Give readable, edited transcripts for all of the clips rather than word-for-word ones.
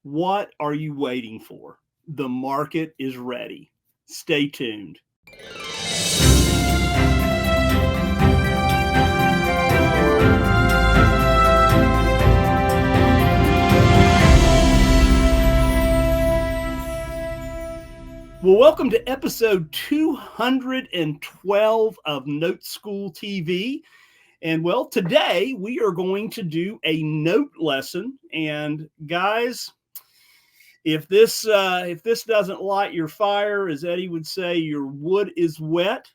What are you waiting for? The market is ready. Stay tuned. Well, welcome to episode 212 of NoteSchool TV. And well, today we are going to do a note lesson. And guys, if this doesn't light your fire, as Eddie would say, your wood is wet.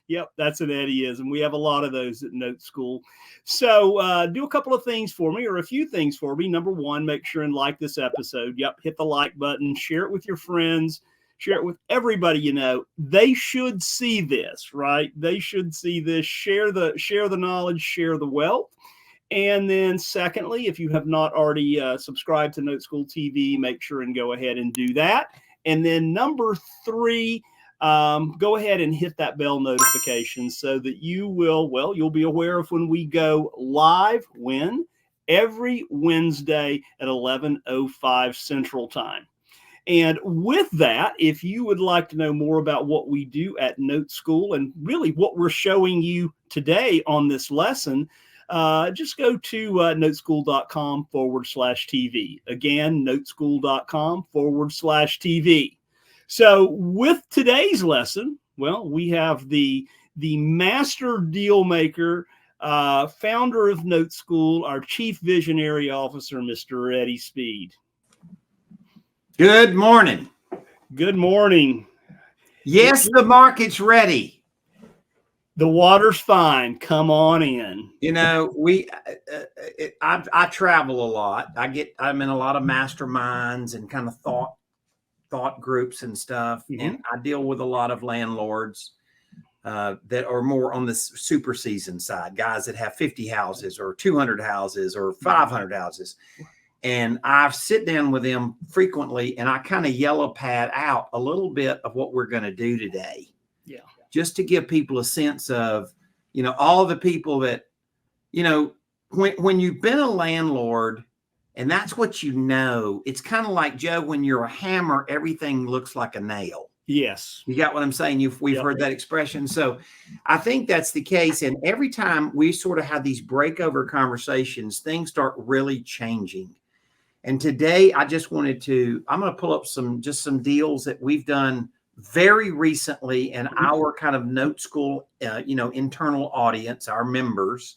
Yep, that's an Eddieism. We have a lot of those at NoteSchool. So do a couple of things for me, or a few things for me. Number one, make sure and like this episode. Yep, hit the like button, share it with your friends, share it with everybody you know. They should see this, right? They should see this. Share the knowledge, share the wealth. And then secondly, if you have not already subscribed to NoteSchool TV, make sure and go ahead and do that. And then number three, go ahead and hit that bell notification so that you'll be aware of when we go live, every Wednesday at 11:05 Central Time. And with that, if you would like to know more about what we do at NoteSchool and really what we're showing you today on this lesson, just go to noteschool.com/TV. Again, noteschool.com/TV. So with today's lesson, well, we have the master deal maker, founder of NoteSchool, our chief visionary officer, Mr. Eddie Speed. Good morning. Good morning. Yes, the market's ready. The water's fine. Come on in. You know, I travel a lot. I'm in a lot of masterminds and kind of thought groups and stuff. Mm-hmm. And I deal with a lot of landlords that are more on the super season side, guys that have 50 houses or 200 houses or 500 houses. And I sit down with them frequently and I kind of yellow pad out a little bit of what we're going to do today. Yeah. Just to give people a sense of, all the people that, when you've been a landlord and that's what it's kind of like, Joe, when you're a hammer, everything looks like a nail. Yes. You got what I'm saying? We've heard that expression. So I think that's the case. And every time we sort of have these breakover conversations, things start really changing. And today I just I'm going to pull up some deals that we've done very recently in our kind of NoteSchool, internal audience, our members,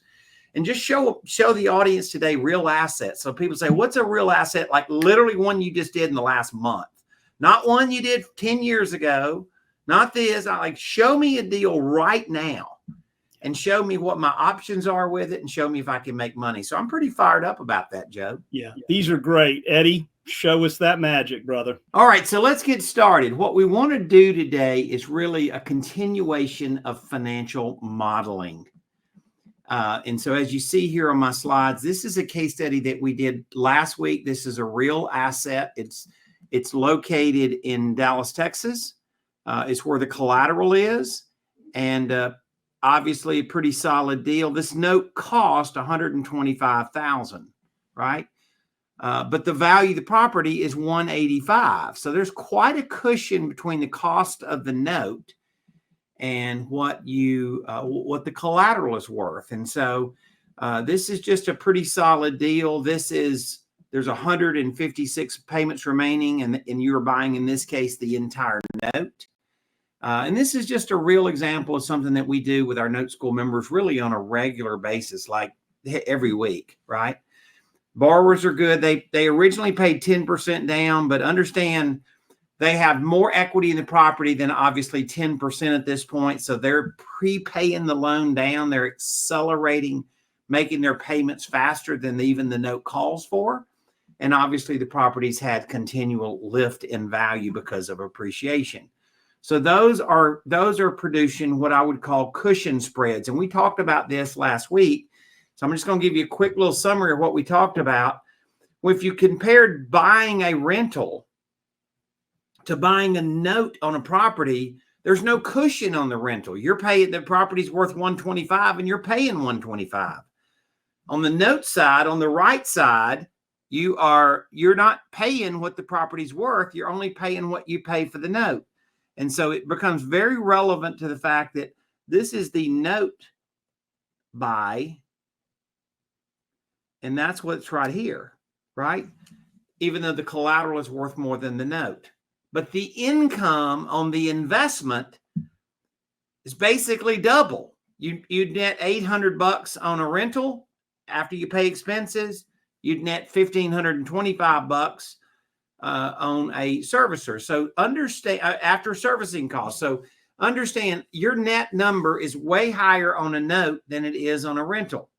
and just show the audience today real assets. So people say, what's a real asset? Like literally one you just did in the last month, not one you did 10 years ago, not this. I like, show me a deal right now and show me what my options are with it and show me if I can make money. So I'm pretty fired up about that, Joe. Yeah, these are great. Eddie, show us that magic, brother. All right, so let's get started. What we want to do today is really a continuation of financial modeling. And so as you see here on my slides, this is a case study that we did last week. This is a real asset. It's located in Dallas, Texas. It's where the collateral is. And obviously a pretty solid deal. This note cost $125,000, right? But the value of the property is $185,000. So there's quite a cushion between the cost of the note and what the collateral is worth. And so this is just a pretty solid deal. There's 156 payments remaining, and you're buying, in this case, the entire note. And this is just a real example of something that we do with our NoteSchool members really on a regular basis, like every week, right? Borrowers are good. They originally paid 10% down, but understand they have more equity in the property than obviously 10% at this point. So they're prepaying the loan down. They're accelerating, making their payments faster than even the note calls for. And obviously the property's had continual lift in value because of appreciation. So those are producing what I would call cushion spreads. And we talked about this last week. So I'm just going to give you a quick little summary of what we talked about. Well, if you compared buying a rental to buying a note on a property, there's no cushion on the rental. You're paying, the property's worth $125 and you're paying $125. On the note side, on the right side, you're not paying what the property's worth. You're only paying what you pay for the note. And so it becomes very relevant to the fact that this is the note buy, and that's what's right here, right? Even though the collateral is worth more than the note. But the income on the investment is basically double. You'd net $800 on a rental after you pay expenses. You'd net $1,525 on a servicer. So understand after servicing costs. So understand your net number is way higher on a note than it is on a rental.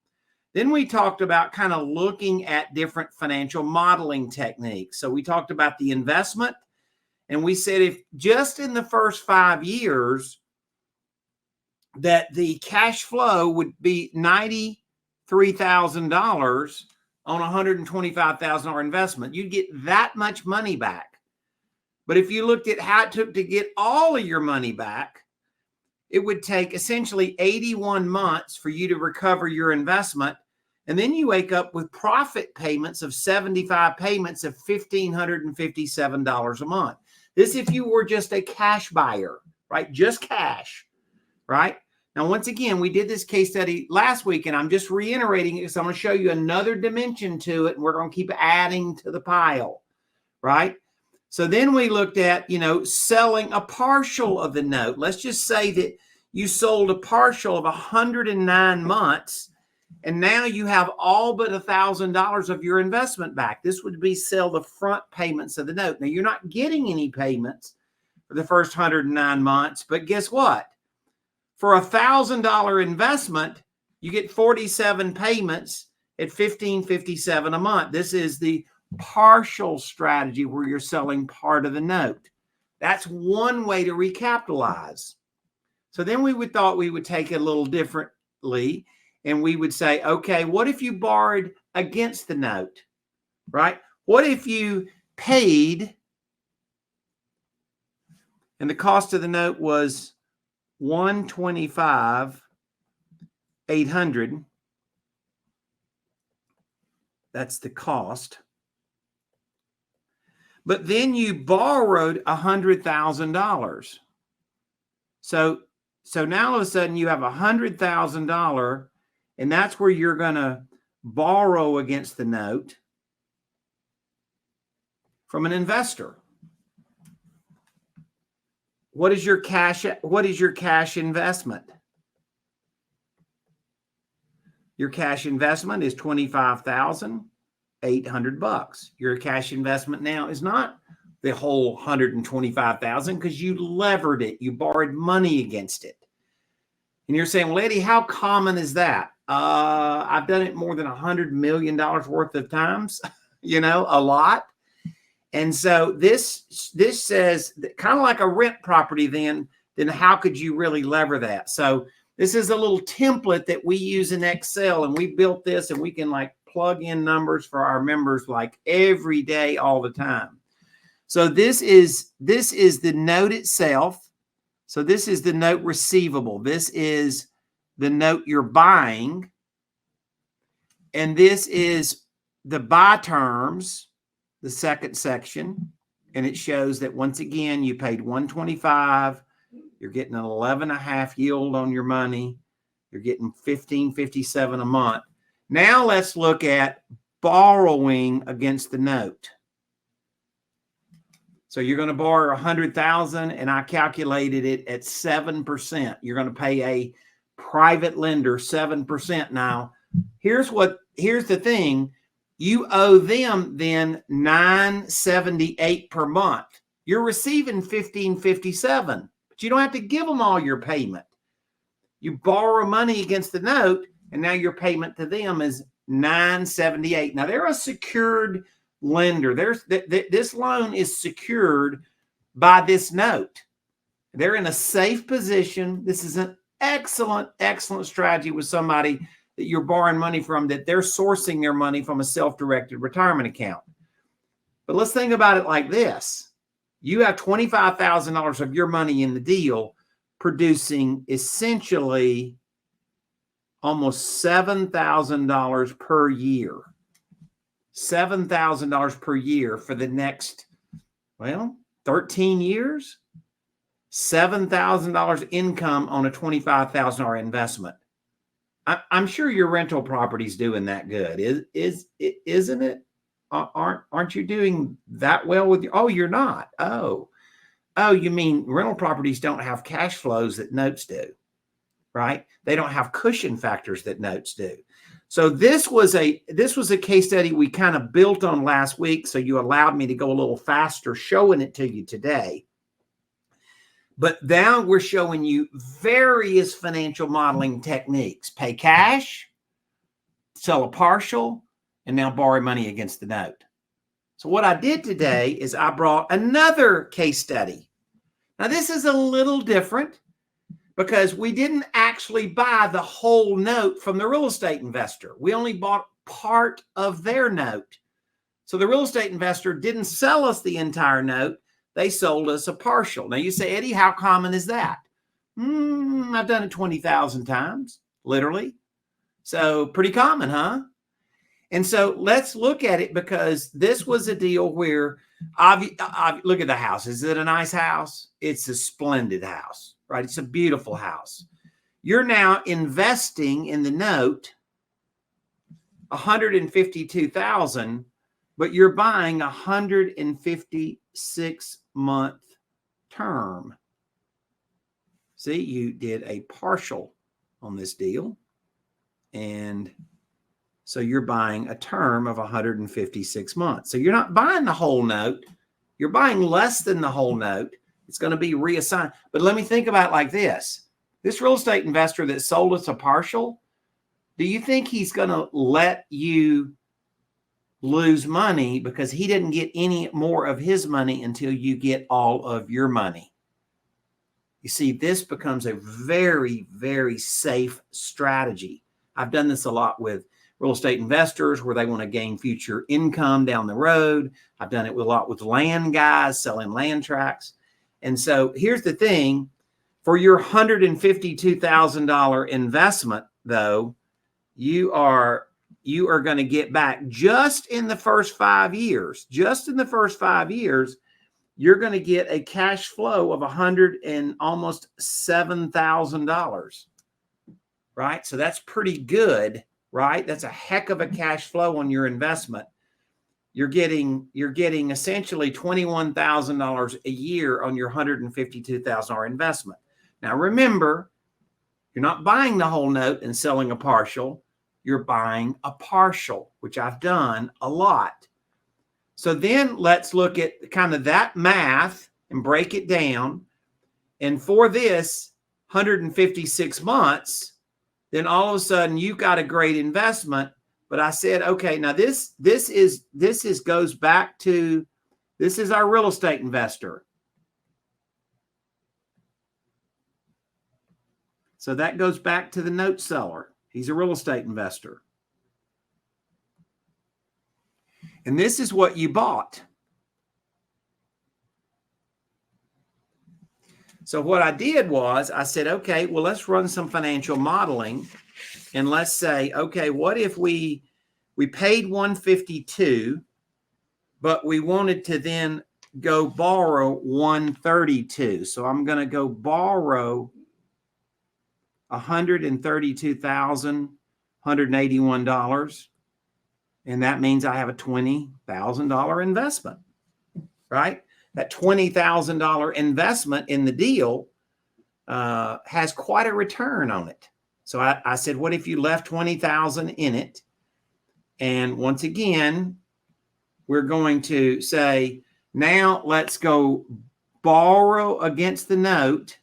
Then we talked about kind of looking at different financial modeling techniques. So we talked about the investment, and we said if just in the first 5 years that the cash flow would be $93,000 on a $125,000 investment, you'd get that much money back. But if you looked at how it took to get all of your money back, it would take essentially 81 months for you to recover your investment. And then you wake up with profit payments of 75 payments of $1,557 a month. This if you were just a cash buyer, right? Just cash, right? Now, once again, we did this case study last week, and I'm just reiterating it because I'm going to show you another dimension to it, and we're going to keep adding to the pile, right? So then we looked at, selling a partial of the note. Let's just say that you sold a partial of 109 months, and now you have all but $1,000 of your investment back. This would be sell the front payments of the note. Now, you're not getting any payments for the first 109 months, but guess what? For a $1,000 investment, you get 47 payments at $1,557 a month. This is the partial strategy where you're selling part of the note. That's one way to recapitalize. So then thought we would take it a little differently, and we would say, okay, what if you borrowed against the note, right? What if you paid and the cost of the note was $125,800. That's the cost. But then you borrowed $100,000. So now all of a sudden you have $100,000, and that's where you're going to borrow against the note from an investor. What is your cash investment? Your cash investment is $25,800. Your cash investment now is not the whole $125,000 because you levered it. You borrowed money against it. And you're saying, well, Eddie, how common is that? I've done it more than $100 million worth of times, a lot. And so this says kind of like a rent property, then how could you really lever that? So this is a little template that we use in Excel, and we built this, and we can plug in numbers for our members every day, all the time. So this is the note itself. So this is the note receivable. This is the note you're buying. And this is the buy terms, the second section. And it shows that once again, you paid $125. You're getting an 11.5 yield on your money. You're getting $1,557 a month. Now let's look at borrowing against the note. So you're going to borrow $100,000, and I calculated it at 7%. You're going to pay a private lender 7%. Now, here's the thing. You owe them then $978 per month. You're receiving $1,557, but you don't have to give them all your payment. You borrow money against the note, and now your payment to them is $978. Now, they're a secured lender. This loan is secured by this note. They're in a safe position. This is an excellent strategy with somebody that you're borrowing money from, that they're sourcing their money from a self-directed retirement account. But let's think about it like this. You have $25,000 of your money in the deal, producing essentially almost $7,000 per year. $7,000 per year for the next, well, 13 years, $7,000 income on a $25,000 investment. I'm sure your rental property's doing that good. Isn't it? Aren't you doing that well with your, oh, you're not. Oh, you mean rental properties don't have cash flows that notes do, right? They don't have cushion factors that notes do. So this was a case study we kind of built on last week. So you allowed me to go a little faster showing it to you today. But now we're showing you various financial modeling techniques: pay cash, sell a partial, and now borrow money against the note. So what I did today is I brought another case study. Now this is a little different because we didn't actually buy the whole note from the real estate investor. We only bought part of their note. So the real estate investor didn't sell us the entire note. They sold us a partial. Now you say, Eddie, how common is that? I've done it 20,000 times, literally. So pretty common, huh? And so let's look at it, because this was a deal where, look at the house. Is it a nice house? It's a splendid house, right? It's a beautiful house. You're now investing in the note $152,000, but you're buying a 156-month term. See, you did a partial on this deal, and so you're buying a term of 156 months. So you're not buying the whole note. You're buying less than the whole note. It's going to be reassigned. But let me think about it like this. This real estate investor that sold us a partial, do you think he's going to let you lose money because he didn't get any more of his money until you get all of your money? You see, this becomes a very, very safe strategy. I've done this a lot with real estate investors where they want to gain future income down the road. I've done it a lot with land guys selling land tracts. And so here's the thing. For your $152,000 investment, though, you are going to get back just in the first 5 years. Just in the first 5 years, you're going to get a cash flow of almost $7,000, right? So that's pretty good, right? That's a heck of a cash flow on your investment. You're getting essentially $21,000 a year on your $152,000 investment. Now remember, you're not buying the whole note and selling a partial. You're buying a partial, which I've done a lot. So then let's look at kind of that math and break it down. And for this 156 months, then all of a sudden you've got a great investment. But I said, okay, now this goes back to, this is our real estate investor. So that goes back to the note seller. He's a real estate investor. And this is what you bought. So what I did was I said, okay, well, let's run some financial modeling. And let's say, okay, what if we paid 152, but we wanted to then go borrow 132. So I'm going to go borrow $132,181. And that means I have a $20,000 investment, right? That $20,000 investment in the deal has quite a return on it. So I said, what if you left $20,000 in it? And once again, we're going to say, now let's go borrow against the note.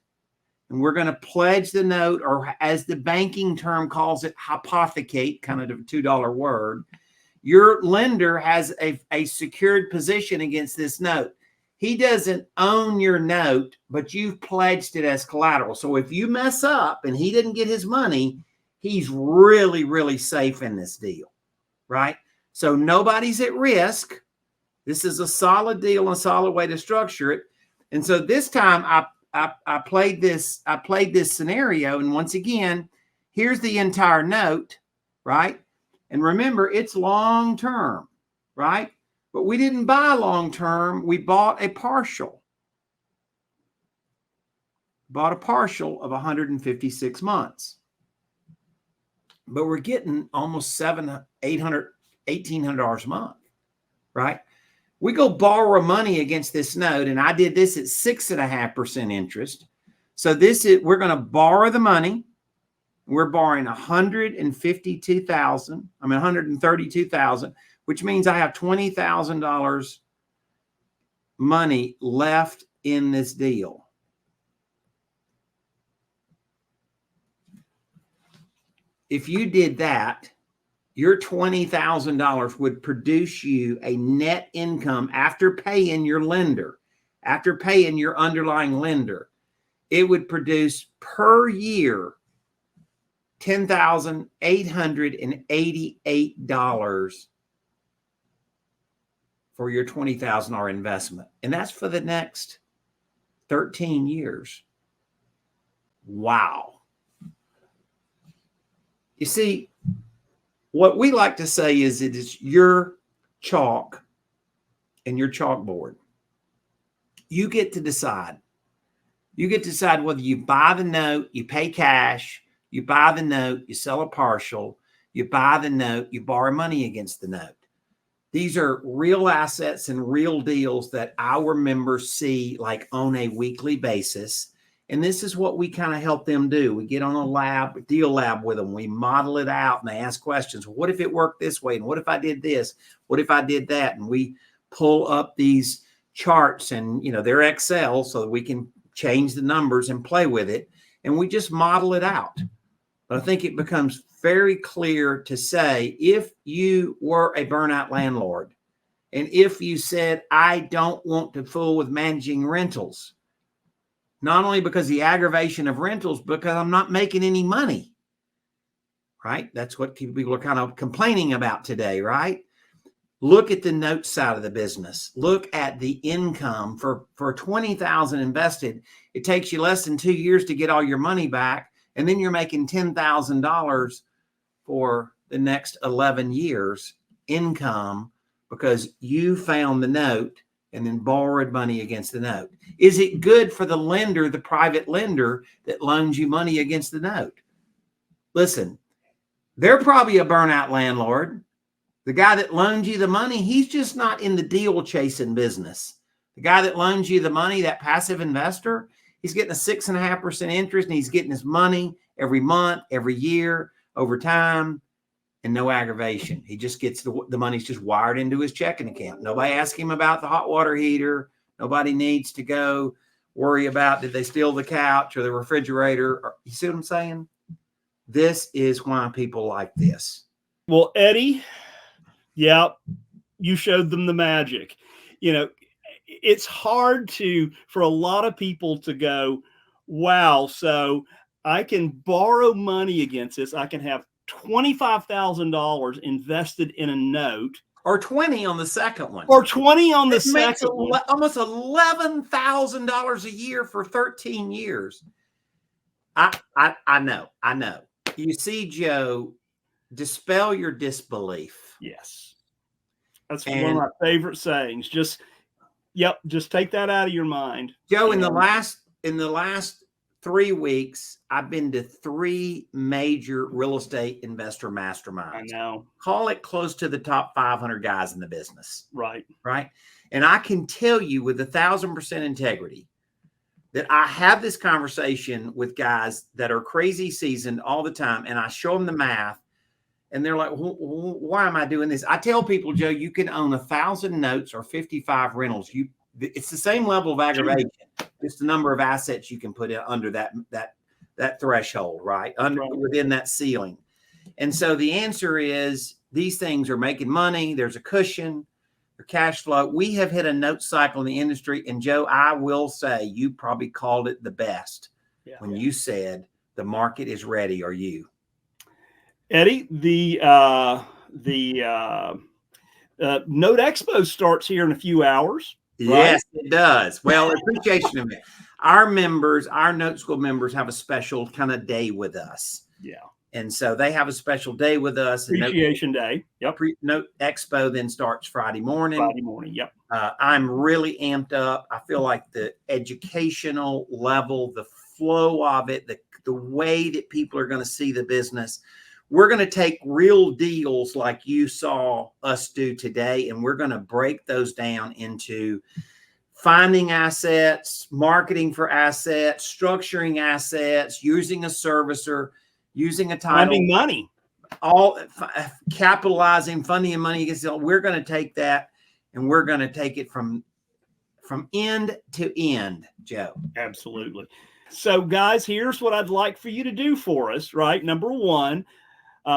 And we're going to pledge the note, or as the banking term calls it, hypothecate, kind of a $2 word. Your lender has a secured position against this note. He doesn't own your note, but you've pledged it as collateral. So if you mess up and he didn't get his money, he's really, really safe in this deal, right? So nobody's at risk. This is a solid deal, a solid way to structure it. And so this time I played this scenario. And once again, here's the entire note, right? And remember, it's long term. right? But we didn't buy long-term. We bought a partial. Bought a partial of 156 months. But we're getting almost $700, $800, $1,800 a month, right? We go borrow money against this note, and I did this at 6.5% interest. So we're going to borrow the money. We're borrowing $132,000, which means I have $20,000 money left in this deal. If you did that, your $20,000 would produce you a net income after paying your lender, after paying your underlying lender. It would produce per year $10,888 for your $20,000 investment. And that's for the next 13 years. Wow. You see, what we like to say is it is your chalk and your chalkboard. You get to decide. You get to decide whether you buy the note, you pay cash, you buy the note, you sell a partial, you buy the note, you borrow money against the note. These are real assets and real deals that our members see like on a weekly basis. And this is what we kind of help them do. We get on a deal lab with them. We model it out and they ask questions. What if it worked this way? And what if I did this? What if I did that? And we pull up these charts and, they're Excel so that we can change the numbers and play with it. And we just model it out. But I think it becomes very clear to say, if you were a burnout landlord, and if you said, I don't want to fool with managing rentals, not only because the aggravation of rentals, because I'm not making any money, right? That's what people are kind of complaining about today, right? Look at the note side of the business. Look at the income for $20,000 invested. It takes you less than 2 years to get all your money back. And then you're making $10,000 for the next 11 years income because you found the note and then borrowed money against the note. Is it good for the lender, the private lender that loans you money against the note? Listen, they're probably a burnout landlord. The guy that loans you the money, he's just not in the deal chasing business. The guy that loans you the money, that passive investor, he's getting a 6.5% interest and he's getting his money every month, every year, over time, and no aggravation. He just gets the money's just wired into his checking account. Nobody asks him about the hot water heater. Nobody needs to go worry about, did they steal the couch or the refrigerator? You see what I'm saying? This is why people like this. Well, Eddie, yeah, you showed them the magic. It's hard for a lot of people to go, wow, so I can borrow money against this. I can have $25,000 invested in a note. Or 20 on the second one. Or 20 on the second one. Almost $11,000 a year for 13 years. I know. You see, Joe, dispel your disbelief. Yes. That's one of my favorite sayings. Just take that out of your mind. Joe, in the last 3 weeks, I've been to 3 major real estate investor masterminds. I know. Call it close to the top 500 guys in the business. Right. And I can tell you with 1,000% integrity that I have this conversation with guys that are crazy seasoned all the time. And I show them the math and they're like, why am I doing this? I tell people, Joe, you can own 1,000 notes or 55 rentals. It's the same level of aggravation. It's the number of assets you can put in under that threshold, right? Within that ceiling. And so the answer is these things are making money. There's a cushion, there's cash flow. We have hit a note cycle in the industry. And Joe, I will say you probably called it the best when you said the market is ready. Are you? Eddie, the Note Expo starts here in a few hours. Right? Yes, it does. Well, appreciation of it. Our members, our Note School members have a special kind of day with us. Yeah. And so they have a special day with us. Appreciation Day. Yep. Note Expo then starts Friday morning. Friday morning. Yep. I'm really amped up. I feel like the educational level, the flow of it, the way that people are going to see the business. We're going to take real deals like you saw us do today, and we're going to break those down into finding assets, marketing for assets, structuring assets, using a servicer, using a title. Finding money. All capitalizing, funding and money. We're going to take that and we're going to take it from end to end, Joe. Absolutely. So guys, here's what I'd like for you to do for us, right? Number one,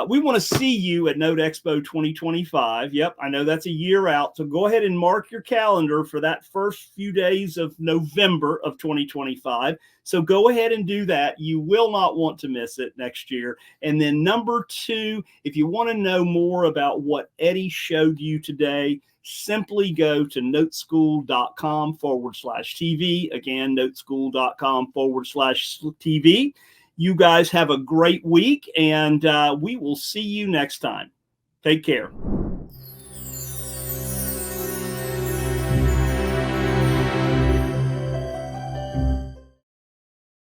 we want to see you at Note Expo 2025. Yep, I know that's a year out. So go ahead and mark your calendar for that first few days of November of 2025. So go ahead and do that. You will not want to miss it next year. And then number two, if you want to know more about what Eddie showed you today, simply go to noteschool.com/TV. Again, noteschool.com/TV. You guys have a great week, and we will see you next time. Take care.